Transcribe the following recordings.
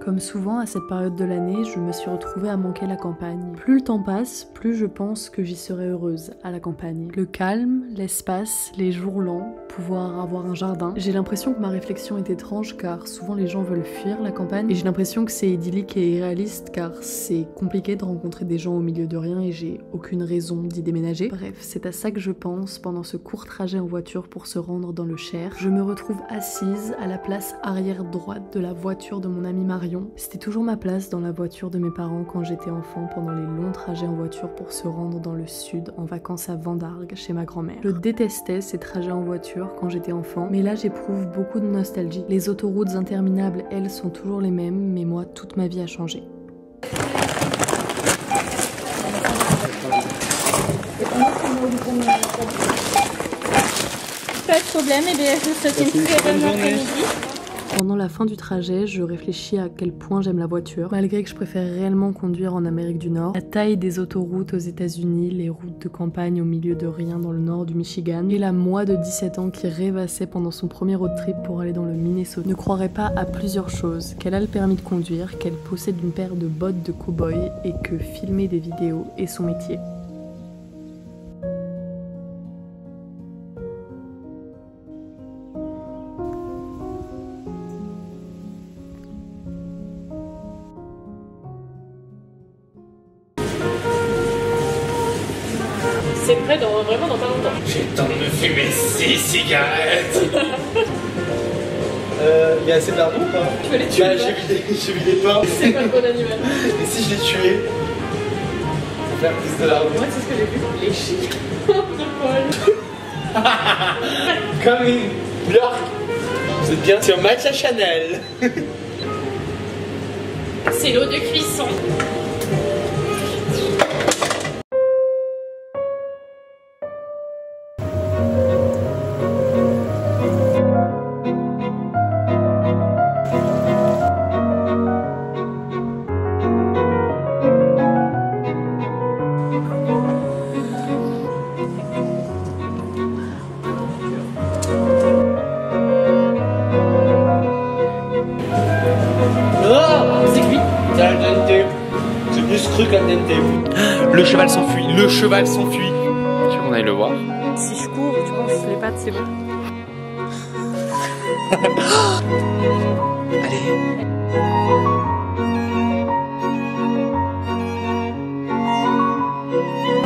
Comme souvent à cette période de l'année, je me suis retrouvée à manquer la campagne. Plus le temps passe, plus je pense que j'y serai heureuse à la campagne. Le calme, l'espace, les jours lents, pouvoir avoir un jardin. J'ai l'impression que ma réflexion est étrange car souvent les gens veulent fuir la campagne et j'ai l'impression que c'est idyllique et irréaliste car c'est compliqué de rencontrer des gens au milieu de rien et j'ai aucune raison d'y déménager. Bref, c'est à ça que je pense pendant ce court trajet en voiture pour se rendre dans le Cher. Je me retrouve assise à la place arrière droite de la voiture de mon ami Marion. C'était toujours ma place dans la voiture de mes parents quand j'étais enfant pendant les longs trajets en voiture pour se rendre dans le sud en vacances à Vendargue chez ma grand-mère. Je détestais ces trajets en voiture quand j'étais enfant, mais là j'éprouve beaucoup de nostalgie. Les autoroutes interminables, elles, sont toujours les mêmes, mais moi, toute ma vie a changé. Pas de problème, et bien je vous souhaite une très bonne après-midi. Pendant la fin du trajet, je réfléchis à quel point j'aime la voiture, malgré que je préfère réellement conduire en Amérique du Nord. La taille des autoroutes aux États-Unis, les routes de campagne au milieu de rien dans le nord du Michigan, et la moi de 17 ans qui rêvassait pendant son premier road trip pour aller dans le Minnesota, ne croirait pas à plusieurs choses: qu'elle a le permis de conduire, qu'elle possède une paire de bottes de cow-boy et que filmer des vidéos est son métier. C'est prêt vraiment dans pas longtemps. J'ai le temps de me fumer 6 cigarettes. Il y a assez d'arbres ou pas? Tu veux les tuer? Bah, j'ai vu des pains. C'est pas le bon animal. Et si je les tuais? Pour faire plus de l'arbre. Moi, c'est ce que j'ai vu. Les chiens de Paul. Comme une Björk. Vous êtes bien sur Matcha Chanel. C'est l'eau de cuisson. C'est plus cru qu'un dente. Le cheval s'enfuit, le cheval s'enfuit. Tu veux qu'on aille le voir? Si je cours, tu penses sur les pattes, c'est bon? Allez.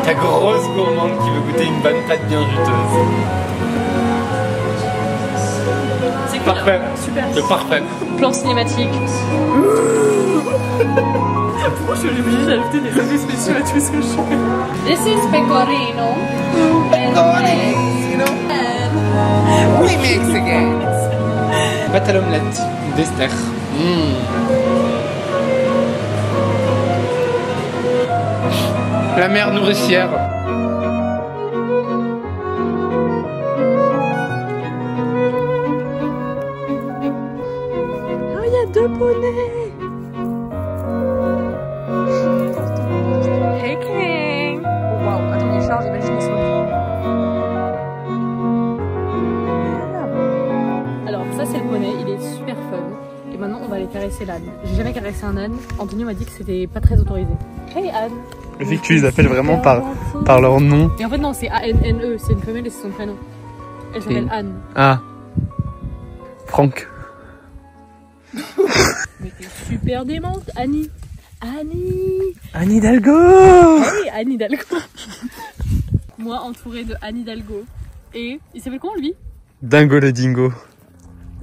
Ta grosse gourmande qui veut goûter une bonne pâte bien juteuse. C'est Parfait. Super. C'est parfait. Plan cinématique. Pourquoi je suis obligée d'ajouter des effets spéciaux à tout ce que je fais? This is pecorino. Pecorino. We mix again. Pâte à l'omelette d'Esther. La mère nourricière. Oh, il y a 2 poneys! Hey King. Oh wow, attends, il charge, imagine qu'ils sont là. Alors ça c'est le poney, il est super fun. Et maintenant on va aller caresser l'âne. J'ai jamais caressé un âne. Anthony m'a dit que c'était pas très autorisé. Hey Anne. Le fait que tu les appelles vraiment par leur nom. Et en fait non, c'est A-N-N-E, c'est une femelle et c'est son prénom. Elle s'appelle Anne. Ah. Franck. Mais t'es super démente, Annie. Anne Hidalgo. Hey, Anne Hidalgo. Moi entourée de Anne Hidalgo. Et il s'appelle comment lui? Dingo le dingo.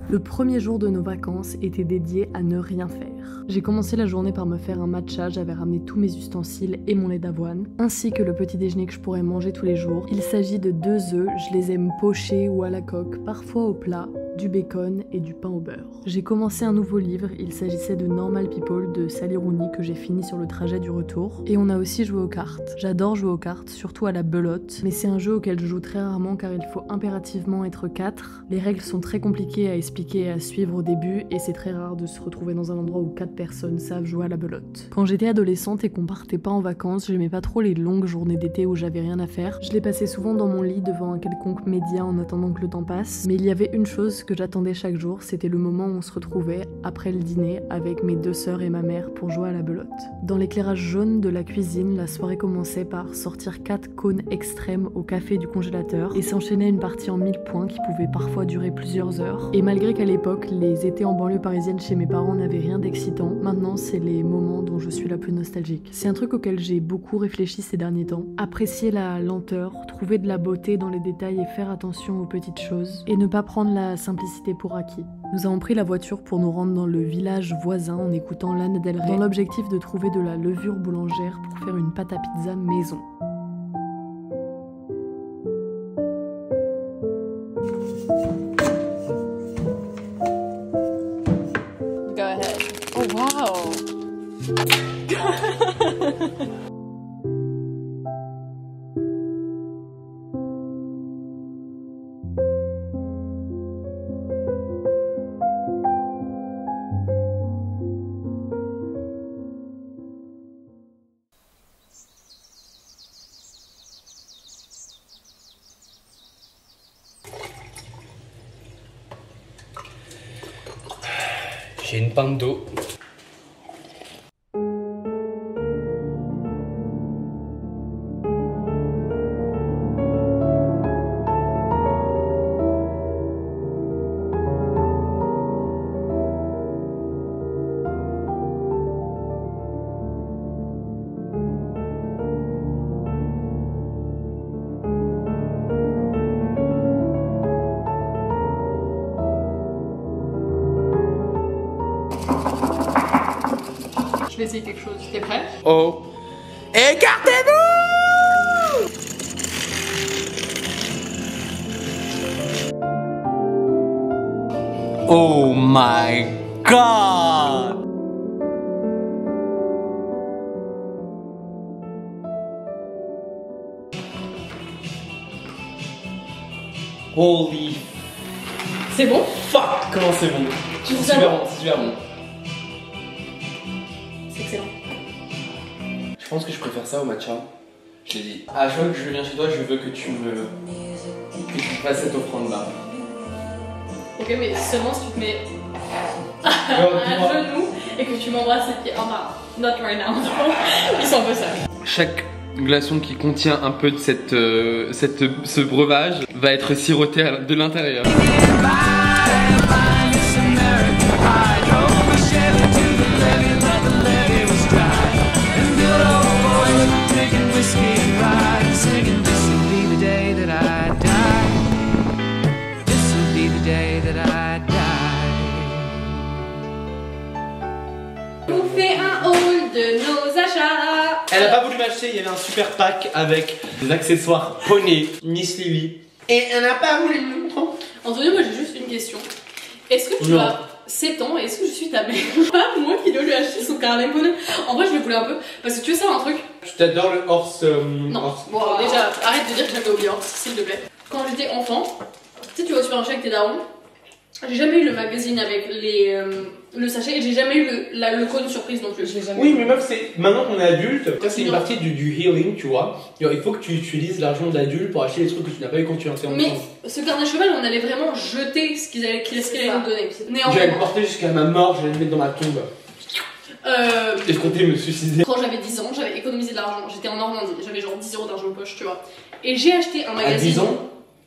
Le premier jour de nos vacances était dédié à ne rien faire. J'ai commencé la journée par me faire un matcha, j'avais ramené tous mes ustensiles et mon lait d'avoine, ainsi que le petit déjeuner que je pourrais manger tous les jours. Il s'agit de 2 œufs, je les aime pochés ou à la coque, parfois au plat, du bacon et du pain au beurre. J'ai commencé un nouveau livre, il s'agissait de Normal People de Sally Rooney que j'ai fini sur le trajet du retour. Et on a aussi joué aux cartes. J'adore jouer aux cartes, surtout à la belote, mais c'est un jeu auquel je joue très rarement car il faut impérativement être 4. Les règles sont très compliquées à expliquer et à suivre au début et c'est très rare de se retrouver dans un endroit où 4 personnes savent jouer à la belote. Quand j'étais adolescente et qu'on partait pas en vacances, j'aimais pas trop les longues journées d'été où j'avais rien à faire. Je les passais souvent dans mon lit devant un quelconque média en attendant que le temps passe. Mais il y avait une chose que j'attendais chaque jour, c'était le moment où on se retrouvait après le dîner avec mes 2 sœurs et ma mère pour jouer à la belote. Dans l'éclairage jaune de la cuisine, la soirée commençait par sortir 4 cônes extrêmes au café du congélateur et s'enchaînait une partie en 1000 points qui pouvait parfois durer plusieurs heures. Et malgré qu'à l'époque, les étés en banlieue parisienne chez mes parents n'avaient rien d'excitant, maintenant c'est les moments dont je suis la plus nostalgique. C'est un truc auquel j'ai beaucoup réfléchi ces derniers temps. Apprécier la lenteur, trouver de la beauté dans les détails et faire attention aux petites choses, et ne pas prendre la simplicité pour acquis. Nous avons pris la voiture pour nous rendre dans le village voisin en écoutant Lana Del Rey, dans l'objectif de trouver de la levure boulangère pour faire une pâte à pizza maison. Go ahead. Oh wow. J'ai une pinte d'eau. Je vais essayer quelque chose. T'es prêt? Oh. Écartez-vous! Oh my god! Holy C'est bon? fuck! Comment c'est bon? Tu C'est sais super bon? bon, c'est super bon. C'est excellent. Je pense que je préfère ça au matcha. Je l'ai dit. À chaque fois que je viens chez toi, je veux que tu fasses cette offrande là. Ok, mais seulement si tu te mets Ouais, à genoux et que tu m'embrasses les pieds. Enfin, not right now. Ils sont un peu sales. Chaque glaçon qui contient un peu de ce breuvage va être siroté de l'intérieur. On fait un haul de nos achats. Elle a pas voulu m'acheter, il y avait un super pack avec des accessoires poney, Miss Lily. Et elle n'a pas voulu me prendre. Antonio, moi j'ai juste une question. Est-ce que tu Non. as 7 ans et est-ce que je suis ta mère? Pas moi qui dois lui acheter son carnet bonheur. En vrai, je le voulais un peu. Parce que tu veux savoir un truc? Tu t'adores le horse. Non. Horse. Bon, déjà, arrête de dire que j'avais oublié Horse, s'il te plaît. Quand j'étais enfant, tu sais, tu vas au supermarché avec tes darons. J'ai jamais eu le magazine avec le sachet et j'ai jamais eu le cône surprise non plus. Oui, mais meuf, c'est maintenant qu'on est adulte, ça c'est une Non. partie du healing, tu vois. Genre, il faut que tu utilises l'argent d'adulte pour acheter les trucs que tu n'as pas eu quand tu étais enfant. Mais ce carnet cheval, on allait vraiment jeter ce qu'il allait nous donner. J'allais le Néanmoins, porter jusqu'à ma mort, j'allais le mettre dans ma tombe. Et je comptais me suicider. quand j'avais 10 ans, j'avais économisé de l'argent. J'étais en Normandie, j'avais genre 10 € d'argent de poche, tu vois. Et j'ai acheté un À magazine. 10 ans,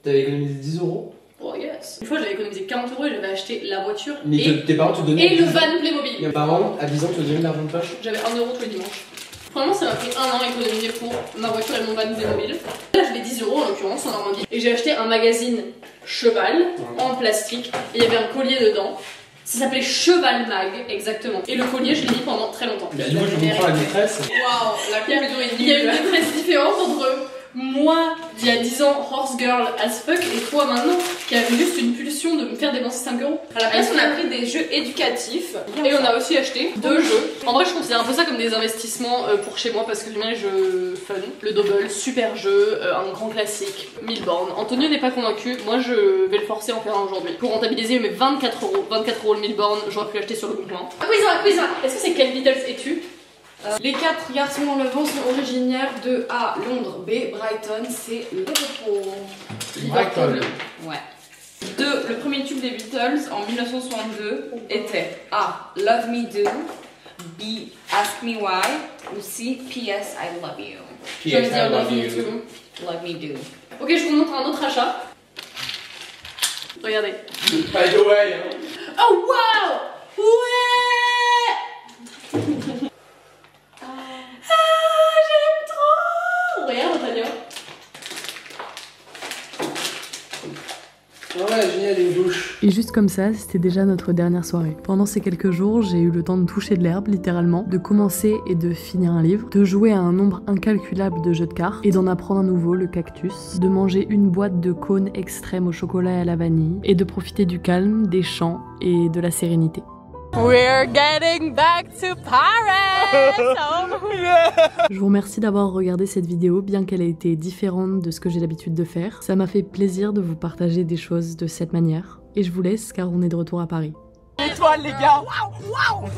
t'avais économisé 10 €. Oh yes. Une fois, j'avais économisé 40 € et j'avais acheté la voiture Mais tes parents te donnaient. et le van Playmobil. Mes parents, à 10 ans, te donnaient de l'argent de poche. J'avais 1 € tous les dimanches. Franchement, ça m'a pris 1 an à économiser pour ma voiture et mon van Playmobil. Là, j'avais 10 € en l'occurrence en Normandie. Et j'ai acheté un magazine cheval en plastique et il y avait un collier dedans. Ça s'appelait Cheval Mag, exactement. Et le collier, je l'ai mis pendant très longtemps. Bah, du coup, je comprends la détresse. Waouh, la conclusion est nulle. Il y a une détresse différente entre moi d'il y a 10 ans, horse girl as fuck, et toi maintenant. qui avait juste une pulsion de me faire dépenser 5 €. À la place, on a pris des jeux éducatifs et on a aussi acheté 2 jeux. En vrai, je considère un peu ça comme des investissements pour chez moi parce que j'aime bien les jeux fun. Le Double, super jeu, un grand classique, 1000 bornes. Antonio n'est pas convaincu, moi je vais le forcer à en faire un aujourd'hui. Pour rentabiliser, mais 24 €. 24 € le 1000 bornes, j'aurais pu l'acheter sur le bon plan. Quiz. Est-ce que c'est quel Beatles es-tu? Les 4 garçons dans le vent sont originaires de A. Londres, B. Brighton, C. Liverpool. Liverpool. Ouais. 2. Le premier tube des Beatles en 1962 était A. Love Me Do, B. Ask Me Why, ou C. P.S. I Love You. Je vais dire Love Me Too. Love Me Do. Ok, je vous montre un autre achat. Regardez. By the way, hein. Oh wow! Ouais! J'aime trop! Regarde, Tania. Ouais, génial, une douche. Et juste comme ça, c'était déjà notre dernière soirée. Pendant ces quelques jours, j'ai eu le temps de toucher de l'herbe, littéralement, de commencer et de finir un livre, de jouer à un nombre incalculable de jeux de cartes et d'en apprendre un nouveau, le cactus, de manger une boîte de cônes extrêmes au chocolat et à la vanille, et de profiter du calme, des chants et de la sérénité. We're getting back to Paris! Je vous remercie d'avoir regardé cette vidéo, bien qu'elle ait été différente de ce que j'ai l'habitude de faire. Ça m'a fait plaisir de vous partager des choses de cette manière. Et je vous laisse car on est de retour à Paris. Étoile les gars! Waouh! Waouh!